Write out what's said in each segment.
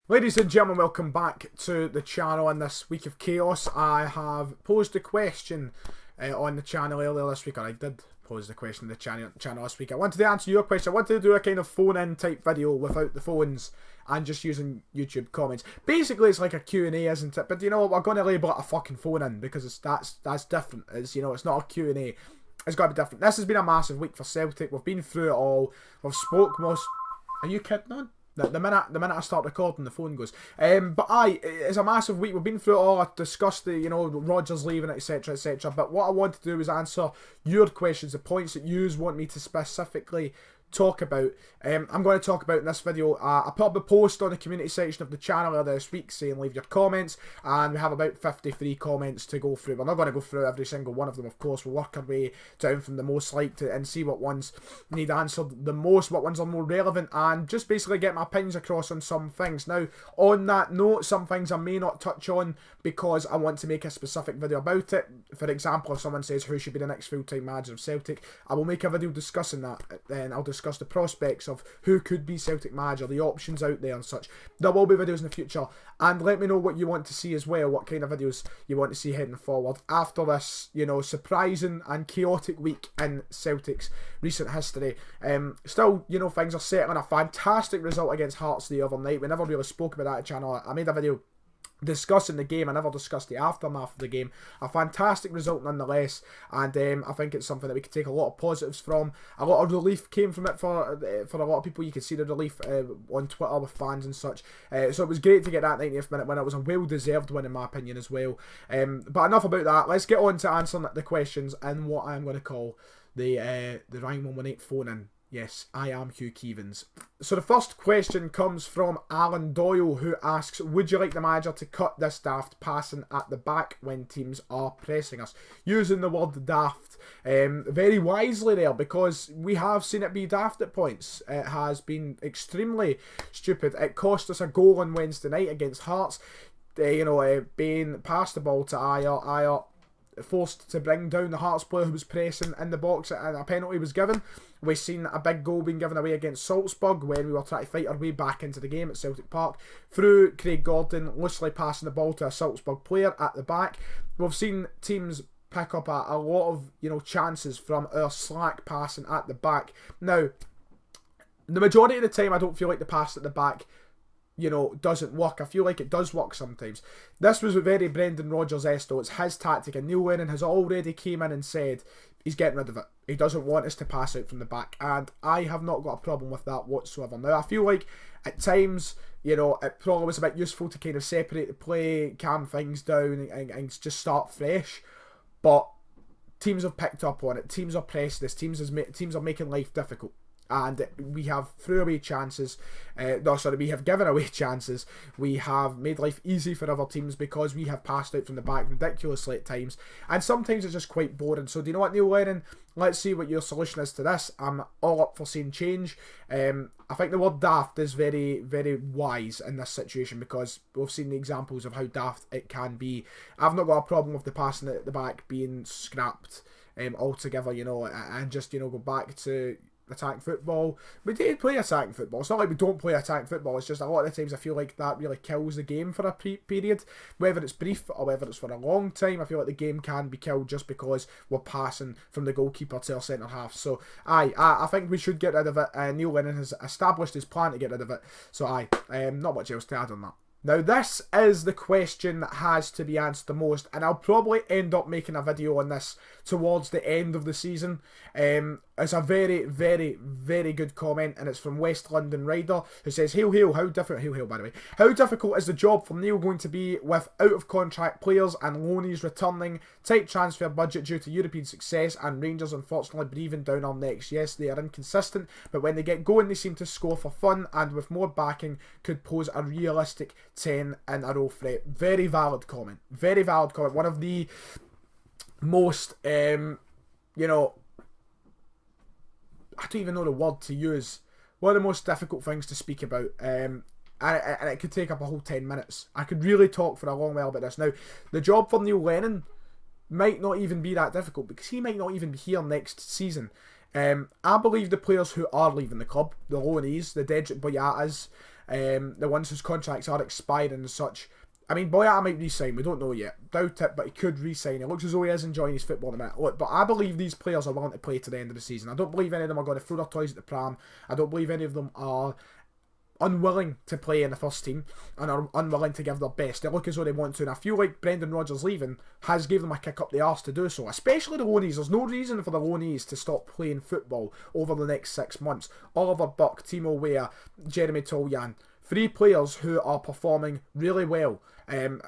Ladies and gentlemen, welcome back to the channel. In this week of chaos, I have posed a question on the channel earlier this week, or I did pose the question on the channel this week. I wanted to answer your question. I wanted to do a kind of phone-in type video without the phones and just using YouTube comments. Basically, it's like a Q&A, isn't it? But you know what? We're going to label it a fucking phone-in because that's different. It's, you know, it's not a Q&A. It's got to be different. This has been a massive week for Celtic. We've been through it all. We've spoke most... Are you kidding on? The minute I start recording, the phone goes. But it's a massive week. We've been through it all. I've discussed the, you know, RODGERS leaving, etc, etc. But what I want to do is answer your questions, the points that you want me to specifically talk about. I'm going to talk about in this video. I put up a post on the community section of the channel earlier this week saying leave your comments, and we have about 53 comments to go through. We're not going to go through every single one of them, of course. We'll work our way down from the most liked and see what ones need answered the most, what ones are more relevant, and just basically get my opinions across on some things. Now, on that note, some things I may not touch on because I want to make a specific video about it. For example, if someone says who should be the next full-time manager of Celtic, I will make a video discussing that. Then I'll discuss the prospects of who could be Celtic manager, the options out there and such. There will be videos in the future, and let me know what you want to see as well, what kind of videos you want to see heading forward after this, you know, surprising and chaotic week in Celtic's recent history. Still, you know, things are set on a fantastic result against Hearts the other night. We never really spoke about that channel. I made a video discussing the game. I never discussed the aftermath of the game. A fantastic result nonetheless, and I think it's something that we can take a lot of positives from. A lot of relief came from it for a lot of people. You can see the relief on Twitter with fans and such. So it was great to get that 90th minute win. It was a well-deserved win in my opinion as well. But enough about that. Let's get on to answering the questions and what I'm going to call the Ryan118 phone-in. Yes, I am Hugh Keevans. So the first question comes from Alan Doyle, who asks, would you like the manager to cut this daft passing at the back when teams are pressing us? Using the word daft very wisely there, because we have seen it be daft at points. It has been extremely stupid. It cost us a goal on Wednesday night against Hearts. Bain passed the ball to Ayer, forced to bring down the Hearts player who was pressing in the box, and a penalty was given. We've seen a big goal being given away against Salzburg when we were trying to fight our way back into the game at Celtic Park through Craig Gordon loosely passing the ball to a Salzburg player at the back. We've seen teams pick up a lot of, you know, chances from our slack passing at the back. Now, the majority of the time I don't feel like the pass at the back, you know, doesn't work. I feel like it does work sometimes. This was very Brendan Rodgers-esque though. It's his tactic, and Neil Lennon has already came in and said he's getting rid of it. He doesn't want us to pass out from the back, and I have not got a problem with that whatsoever. Now, I feel like at times, you know, it probably was a bit useful to kind of separate the play, calm things down, and just start fresh, but teams have picked up on it. Teams are pressing this. Teams are making life difficult. And we have threw away chances. We have given away chances. We have made life easy for other teams because we have passed out from the back ridiculously at times. And sometimes it's just quite boring. So do you know what, Neil Lennon? Let's see what your solution is to this. I'm all up for seeing change. I think the word daft is very, very wise in this situation because we've seen the examples of how daft it can be. I've not got a problem with the passing at the back being scrapped altogether, you know, and just, you know, go back to attacking football. We did play attacking football. It's not like we don't play attacking football. It's just a lot of the times I feel like that really kills the game for a period, whether it's brief or whether it's for a long time. I feel like the game can be killed just because we're passing from the goalkeeper to our centre half. So I think we should get rid of it. Neil Lennon has established his plan to get rid of it. So not much else to add on that. Now, this is the question that has to be answered the most, and I'll probably end up making a video on this towards the end of the season. It's a very, very, very good comment, and it's from West London Rider, who says, hail, hail, how difficult is the job for Neil going to be with out-of-contract players and loanees returning, tight transfer budget due to European success, and Rangers unfortunately breathing down our necks. Yes, they are inconsistent, but when they get going, they seem to score for fun, and with more backing, could pose a realistic 10 in a row threat. Very valid comment. Very valid comment. One of the most, you know, I don't even know the word to use. One of the most difficult things to speak about. And it could take up a whole 10 minutes. I could really talk for a long while about this. Now, the job for Neil Lennon might not even be that difficult because he might not even be here next season. I believe the players who are leaving the club, the loanees, the Dedrick Boyatas, the ones whose contracts are expiring and such. I mean, Boyata might re-sign, we don't know yet. Doubt it, but he could re-sign. It looks as though he is enjoying his football in a minute. Look, but I believe these players are willing to play to the end of the season. I don't believe any of them are going to throw their toys at the pram. I don't believe any of them are unwilling to play in the first team and are unwilling to give their best. They look as though they want to, and I feel like Brendan Rodgers leaving has gave them a kick up the arse to do so, especially the loanees. There's no reason for the loanees to stop playing football over the next 6 months. Oliver Buck, Timo Weah, Jeremy Toljan, 3 players who are performing really well,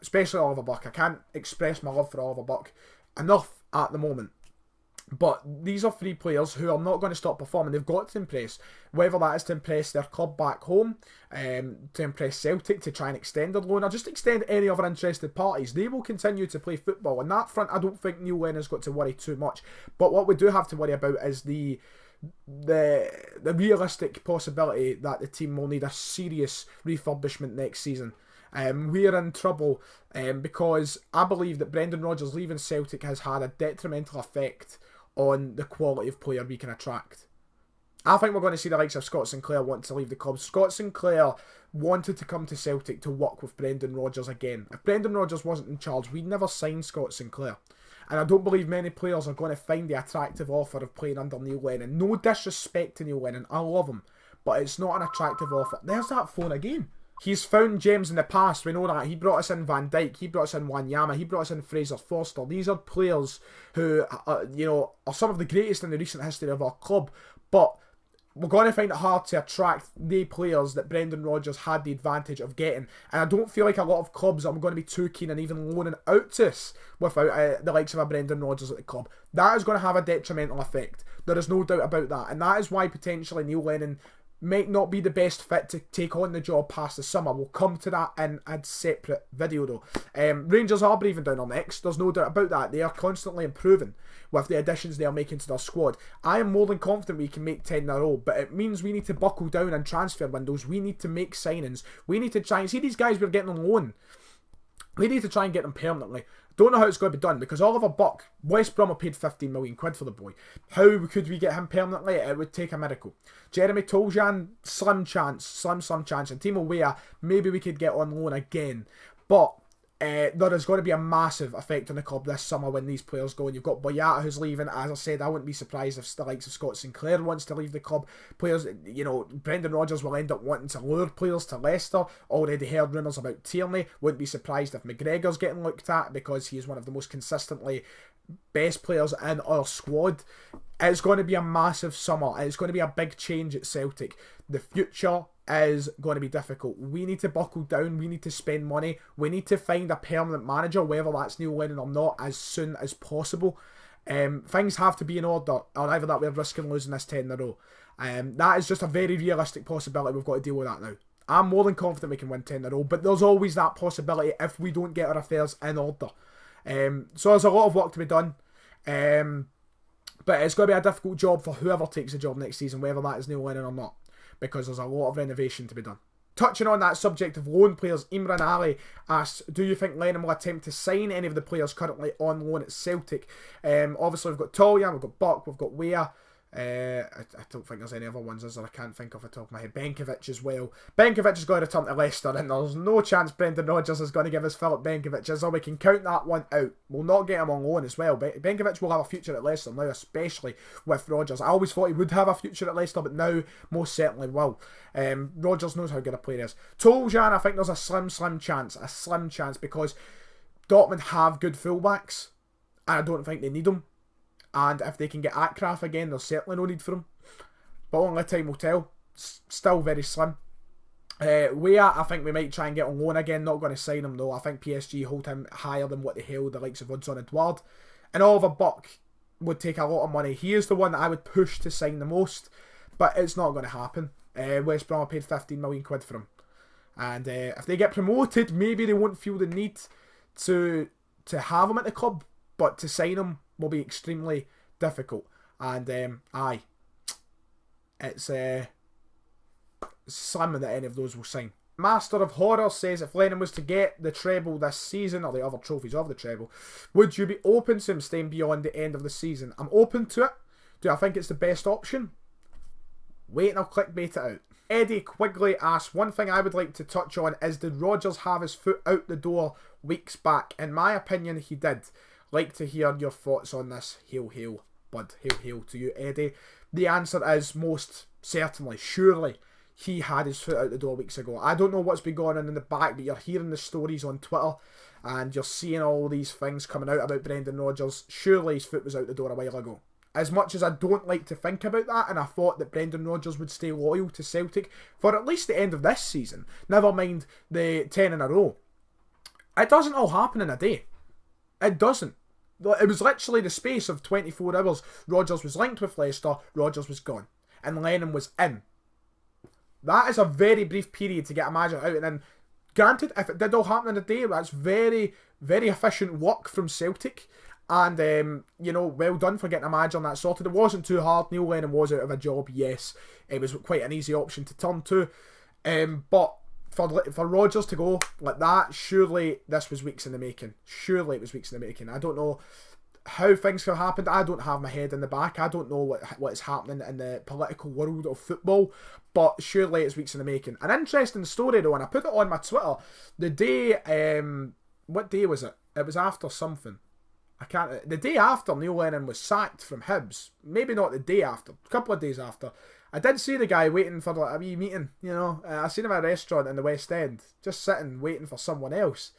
especially Oliver Buck. I can't express my love for Oliver Buck enough at the moment. But these are 3 players who are not going to stop performing. They've got to impress. Whether that is to impress their club back home, to impress Celtic, to try and extend their loan, or just extend any other interested parties. They will continue to play football. On that front, I don't think Neil Lennon's got to worry too much. But what we do have to worry about is the realistic possibility that the team will need a serious refurbishment next season. We're in trouble because I believe that Brendan Rodgers leaving Celtic has had a detrimental effect on the quality of player we can attract. I think we're going to see the likes of Scott Sinclair wanting to leave the club. Scott Sinclair wanted to come to Celtic to work with Brendan Rodgers again. If Brendan Rodgers wasn't in charge, we'd never sign Scott Sinclair. And I don't believe many players are going to find the attractive offer of playing under Neil Lennon. No disrespect to Neil Lennon, I love him, but it's not an attractive offer. There's that phone again. He's found gems in the past, we know that. He brought us in Van Dijk, he brought us in Wanyama, he brought us in Fraser Forster. These are players who, are some of the greatest in the recent history of our club, but we're going to find it hard to attract the players that Brendan Rodgers had the advantage of getting. And I don't feel like a lot of clubs are going to be too keen on even loaning out to us without the likes of a Brendan Rodgers at the club. That is going to have a detrimental effect. There is no doubt about that. And that is why potentially Neil Lennon might not be the best fit to take on the job past the summer. We'll come to that in a separate video though. Rangers are breathing down our necks, there's no doubt about that. They are constantly improving with the additions they are making to their squad. I am more than confident we can make 10 in a row, but it means we need to buckle down in transfer windows. We need to make signings. We need to try and see these guys we're getting on loan. We need to try and get them permanently. Don't know how it's going to be done because Oliver Buck, West Brom have paid 15 million quid for the boy. How could we get him permanently? It would take a miracle. Jeremy Toljan, slim chance. And Timo Weah, maybe we could get on loan again. But there is going to be a massive effect on the club this summer when these players go. And you've got Boyata who's leaving. As I said, I wouldn't be surprised if the likes of Scott Sinclair wants to leave the club. Players, Brendan Rodgers will end up wanting to lure players to Leicester. Already heard rumours about Tierney. Wouldn't be surprised if McGregor's getting looked at because he is one of the most consistently best players in our squad. It's going to be a massive summer. It's going to be a big change at Celtic. The future is going to be difficult. We need to buckle down. We need to spend money. We need to find a permanent manager, whether that's Neil Lennon or not, as soon as possible. Things have to be in order, or either that we're risking losing this 10 in a row. That is just a very realistic possibility. We've got to deal with that now. I'm more than confident we can win 10 in a row, but there's always that possibility if we don't get our affairs in order. So there's a lot of work to be done. But it's going to be a difficult job for whoever takes the job next season, whether that is Neil Lennon or not, because there's a lot of renovation to be done. Touching on that subject of loan players, Imran Ali asks, do you think Lennon will attempt to sign any of the players currently on loan at Celtic? Obviously we've got Toljan, we've got Buck, we've got Weah. I don't think there's any other ones, is there? I can't think off the top of my head. Benkovic as well. Benkovic is going to return to Leicester, and there's no chance Brendan Rodgers is going to give us Philip Benkovic, so we can count that one out. We'll not get him on loan as well. Benkovic will have a future at Leicester now, especially with Rodgers. I always thought he would have a future at Leicester, but now most certainly will. Rodgers knows how good a player he is. Toljan, I think there's a slim chance, because Dortmund have good fullbacks, and I don't think they need them. And if they can get Akraf again, there's certainly no need for him. But only time will tell. Still very slim. Weah, I think we might try and get on loan again. Not going to sign him though. I think PSG hold him higher than what they held the likes of Hudson Edouard. And Oliver Buck would take a lot of money. He is the one that I would push to sign the most. But it's not going to happen. West Brom paid 15 million quid for him. And if they get promoted, maybe they won't feel the need to have him at the club. But to sign him will be extremely difficult. And it's slim that any of those will sign. Master of Horror says, if Lennon was to get the treble this season, or the other trophies of the treble, would you be open to him staying beyond the end of the season? I'm open to it. Do I think it's the best option? Wait and I'll clickbait it out. Eddie Quigley asks, one thing I would like to touch on is, did Rodgers have his foot out the door weeks back? In my opinion, he did. Like to hear your thoughts on this. Hail, hail, bud. Hail, hail to you, Eddie. The answer is most certainly, surely, he had his foot out the door weeks ago. I don't know what's been going on in the back, but you're hearing the stories on Twitter and you're seeing all these things coming out about Brendan Rodgers. Surely his foot was out the door a while ago. As much as I don't like to think about that, and I thought that Brendan Rodgers would stay loyal to Celtic for at least the end of this season, never mind the 10 in a row, it doesn't all happen in a day. It doesn't. It was literally the space of 24 hours. Rodgers was linked with Leicester, Rodgers was gone, and Lennon was in. That is a very brief period to get a manager out and in. Granted, if it did all happen in a day, that's very, very efficient work from Celtic. And, you know, well done for getting a manager on that sorted. It wasn't too hard. Neil Lennon was out of a job, yes. It was quite an easy option to turn to. But for Rodgers to go like that, surely this was weeks in the making. Surely it was weeks in the making. I don't know how things have happened. I don't have my head in the back. I don't know what is happening in the political world of football. But surely it's weeks in the making. An interesting story though, and I put it on my Twitter. The day, what day was it? It was after something. The day after Neil Lennon was sacked from Hibs, maybe not the day after, a couple of days after, I did see the guy waiting for like a wee meeting, you know. I seen him at a restaurant in the West End, just sitting, waiting for someone else.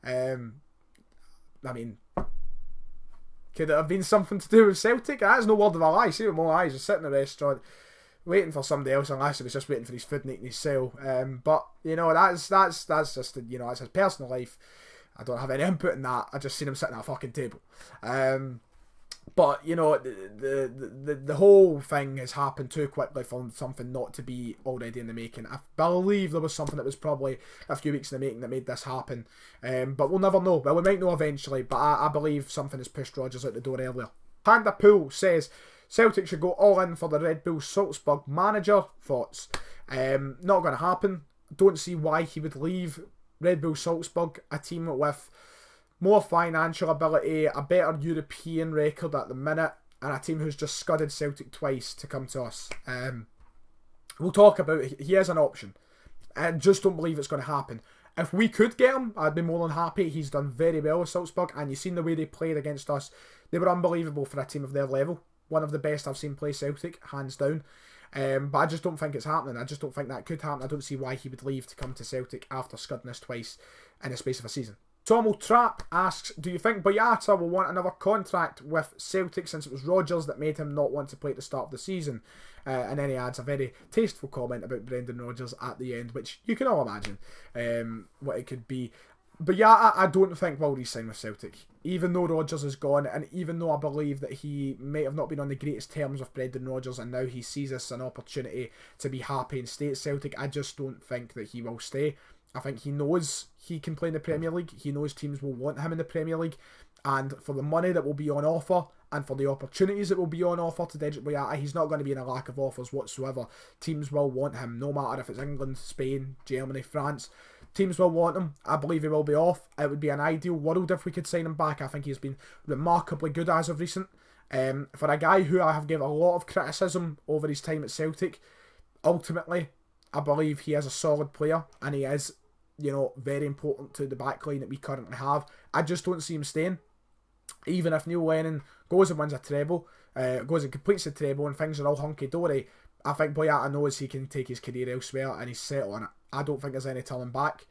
I mean, could it have been something to do with Celtic? That's no word of a lie. See with my eyes, just sitting in a restaurant, waiting for somebody else, unless he was just waiting for his food and eating his cell. But, you know, that's just, you know, that's his personal life. I don't have any input in that. I just seen him sitting at a fucking table. But, you know, the whole thing has happened too quickly for something not to be already in the making. I believe there was something that was probably a few weeks in the making that made this happen. But we'll never know. Well, we might know eventually, but I believe something has pushed Rodgers out the door earlier. Panda Pool says, Celtic should go all in for the Red Bull Salzburg manager. Thoughts? Not going to happen. Don't see why he would leave Red Bull Salzburg, a team with more financial ability, a better European record at the minute, and a team who's just scudded Celtic twice to come to us. We'll talk about it. He is an option. I just don't believe it's going to happen. If we could get him, I'd be more than happy. He's done very well with Salzburg, and you've seen the way they played against us. They were unbelievable for a team of their level. One of the best I've seen play Celtic, hands down. But I just don't think it's happening. I just don't think that could happen. I don't see why he would leave to come to Celtic after scudding us twice in the space of a season. Tomo Trap asks, do you think Boyata will want another contract with Celtic since it was Rodgers that made him not want to play at the start of the season? And then he adds a very tasteful comment about Brendan Rodgers at the end, which you can all imagine what it could be. But yeah, I don't think we'll re-sign with Celtic. Even though Rodgers is gone, and even though I believe that he may have not been on the greatest terms with Brendan Rodgers, and now he sees this as an opportunity to be happy and stay at Celtic, I just don't think that he will stay. I think he knows he can play in the Premier League. He knows teams will want him in the Premier League. And for the money that will be on offer, and for the opportunities that will be on offer to Dedrick Boyata, he's not going to be in a lack of offers whatsoever. Teams will want him, no matter if it's England, Spain, Germany, France. Teams will want him. I believe he will be off. It would be an ideal world if we could sign him back. I think he's been remarkably good as of recent. For a guy who I have given a lot of criticism over his time at Celtic, ultimately, I believe he is a solid player, and he is, you know, very important to the backline that we currently have. I just don't see him staying. Even if Neil Lennon goes and wins a treble, goes and completes the treble and things are all hunky-dory, I think Boyata knows he can take his career elsewhere and he's set on it. I don't think there's any turning back.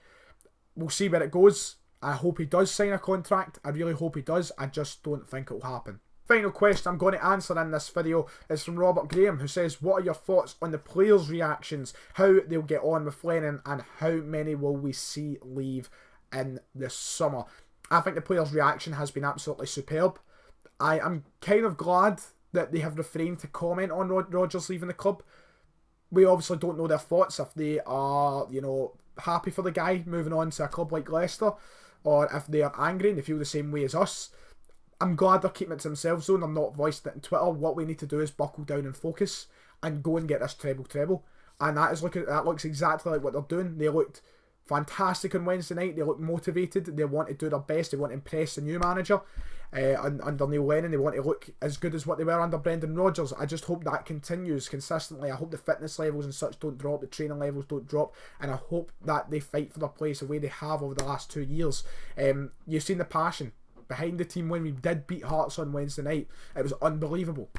We'll see where it goes. I hope he does sign a contract. I really hope he does. I just don't think it will happen. Final question I'm going to answer in this video is from Robert Graham, who says, what are your thoughts on the players' reactions, how they'll get on with Lennon, and how many will we see leave in the summer? I think the players' reaction has been absolutely superb. I am kind of glad that they have refrained to comment on Rodgers leaving the club. We obviously don't know their thoughts, if they are, you know, happy for the guy moving on to a club like Leicester, or if they are angry and they feel the same way as us. I'm glad they're keeping it to themselves though, and they're not voicing it on Twitter. What we need to do is buckle down and focus and go and get this treble. And that looks exactly like what they're doing. They looked fantastic on Wednesday night. They looked motivated. They want to do their best. They want to impress the new manager. under Neil Lennon. They want to look as good as what they were under Brendan Rodgers. I just hope that continues consistently. I hope the fitness levels and such don't drop, the training levels don't drop, and I hope that they fight for their place the way they have over the last 2 years. You've seen the passion behind the team when we did beat Hearts on Wednesday night. It was unbelievable.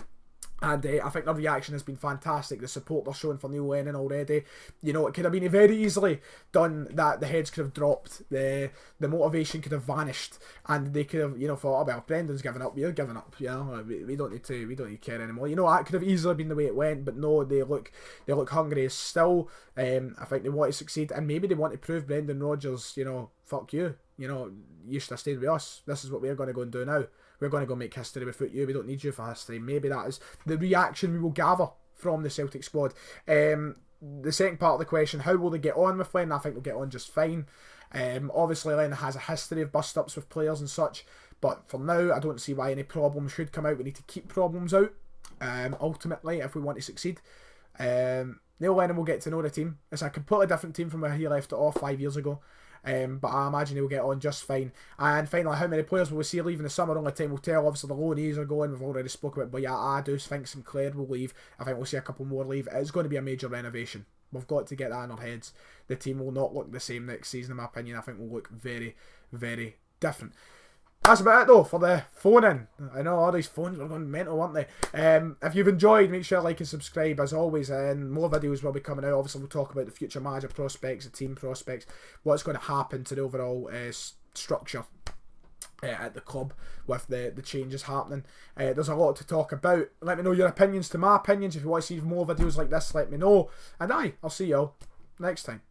And I think the reaction has been fantastic. The support they're showing for Neil Lennon already. You know, it could have been very easily done that the heads could have dropped. The motivation could have vanished. And they could have, you know, thought, oh, well, Brendan's given up. We're giving up. You know, we don't need to care anymore. You know, that could have easily been the way it went. But no, they look hungry still. I think they want to succeed. And maybe they want to prove Brendan Rodgers, you know, fuck you. You know, you should have stayed with us. This is what we're going to go and do now. We're going to go make history without you. We don't need you for history. Maybe that is the reaction we will gather from the Celtic squad. The second part of the question, how will they get on with Lennon? I think they'll get on just fine. Obviously, Lennon has a history of bust-ups with players and such. But for now, I don't see why any problems should come out. We need to keep problems out, ultimately, if we want to succeed. Neil Lennon will get to know the team. It's a completely different team from where he left it off 5 years ago. But I imagine he'll get on just fine. And finally, how many players will we see leaving the summer? Only time will tell. Obviously, the loanees are going. We've already spoken about it. But yeah, I do think Sinclair will leave. I think we'll see a couple more leave. It's going to be a major renovation. We've got to get that in our heads. The team will not look the same next season, in my opinion. I think we'll look very, very different. That's about it though for the phone in. I know all these phones are going mental, aren't they? If you've enjoyed, make sure to like and subscribe as always, and more videos will be coming out. Obviously, we'll talk about the future manager prospects, the team prospects, what's going to happen to the overall structure at the club with the changes happening. There's a lot to talk about. Let me know your opinions to my opinions. If you want to see more videos like this, let me know. And I'll see you all next time.